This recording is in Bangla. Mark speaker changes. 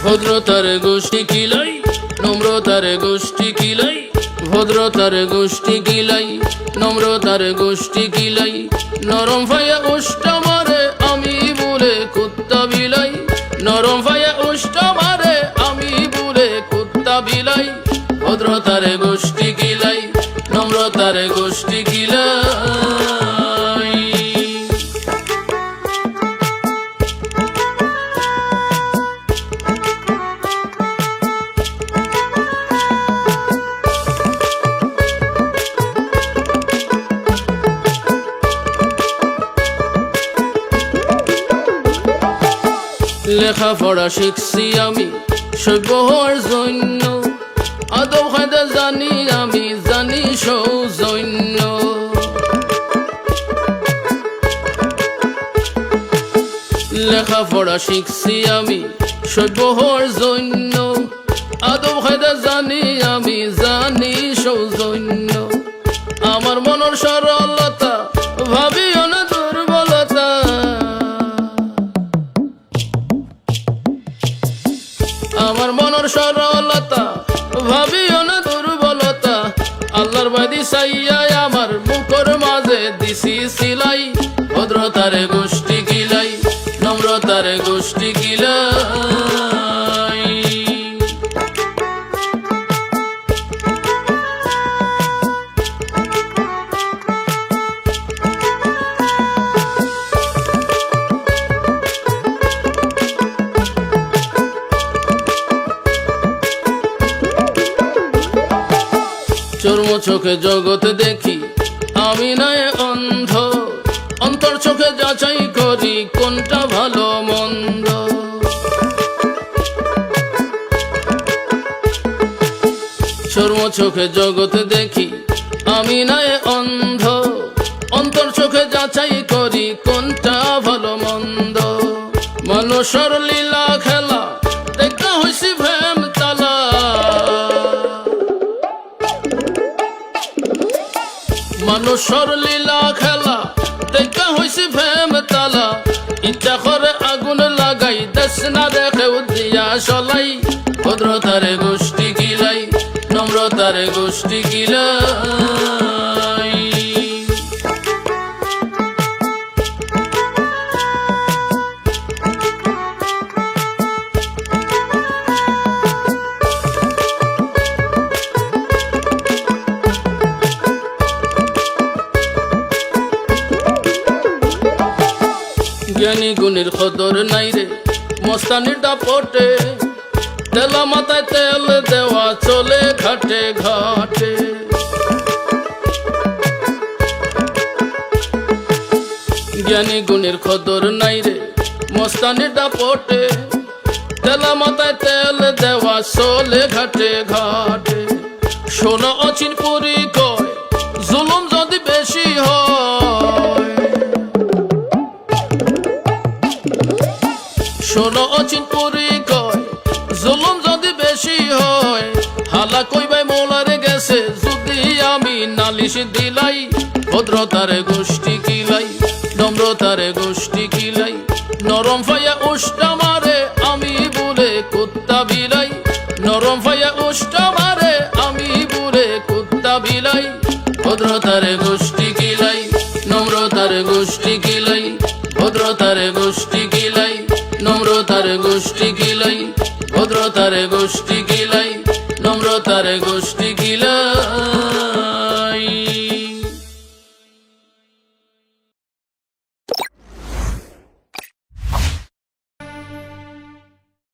Speaker 1: ভদ্রতার গোষ্ঠী কিলাই, নম্রতার গোষ্ঠী কিলাই, ভদ্রতার গোষ্ঠী কিলাই, নম্রতার গোষ্ঠী কিলাই। নরম ভাইয়া উষ্ট মারে আমি বলে কুত্তা বিলাই, নরম ভাইয়া উষ্ট মারে আমি বলে কুত্তা বিলাই। ভদ্রতার গোষ্ঠী কিলাই, নম্রতার গোষ্ঠী কিলাই। লেখাপড়া শিখছি আমি সভ্য হওয়ার জন্য, আদব কায়দা জানি আমি, জানি সৌজন্য। লেখাপড়া শিখছি আমি সভ্য হওয়ার জন্য, আদব কায়দা জানি আমি, জানি সৌজন্য। আমার মনের সরলতা ভাবিও না দুর্বলতা, আমার মনের সরলতা ভাবিও না দুর্বলতা। আল্লাহর বাদি সাইয়াই আমার বুকর মাঝে দিছি সিলাই। ভদ্রতার গোষ্ঠী কিলাই, নম্রতার গোষ্ঠী কিলাই। চর্ম চোখে জগৎ দেখি আমি নয় অন্ধ, অন্তর চোখে যাচাই করি কোনটা ভালো মন্দ। চর্ম চোখে জগৎ দেখি আমি নয় অন্ধ, অন্তর চোখে যাচাই করি কোনটা ভালো মন্দ। মানুষের লীলা খেলা দেখা হইছি প্রেম তালা, মানুষের লীলা খেলা দেখা হইছি প্রেম তালা। ইচ্ছা করে আগুন লাগাই দেশ না দেখেও দিয়া সলাই। ভদ্রতার গোষ্ঠী কিলাই, নম্রতার গোষ্ঠী কিলাই। জ্ঞানী গুণের কদর নাই রে মস্তানির দাপটে, তেলা মাথায় তেল দেওয়া চলে ঘাটে ঘাটে। জ্ঞানী গুণের কদর নাই রে মস্তানির দাপটে, তেলা মাথায় তেল দেওয়া চলে ঘাটে ঘাটে। শোনো অচিন পুরি কয় জুলুম যদি বেশি হয়, শোনো অচিন পুরি কয় জুলুম যদি বেশি হয়। হালা কইবাই মোলারে গেছে যদি আমি নালিশ দিলাই। ভদ্রতার গোষ্ঠী কিলাই, নম্রতার গোষ্ঠী কিলাই। নরম ফাইয়া উষ্টা মারে আমি বলে কুত্তা বিলাই, নরম ফাইয়া উষ্টা মারে আমি বলে কুত্তা বিলাই। ভদ্রতার গোষ্ঠী কিলাই, নম্রতার গোষ্ঠী কিলাই, ভদ্রতার গোষ্ঠী কিলাই, নম্রতার গোষ্ঠী কিলাই, ভদ্রতার গোষ্ঠী কিলাই, নম্রতার গোষ্ঠী।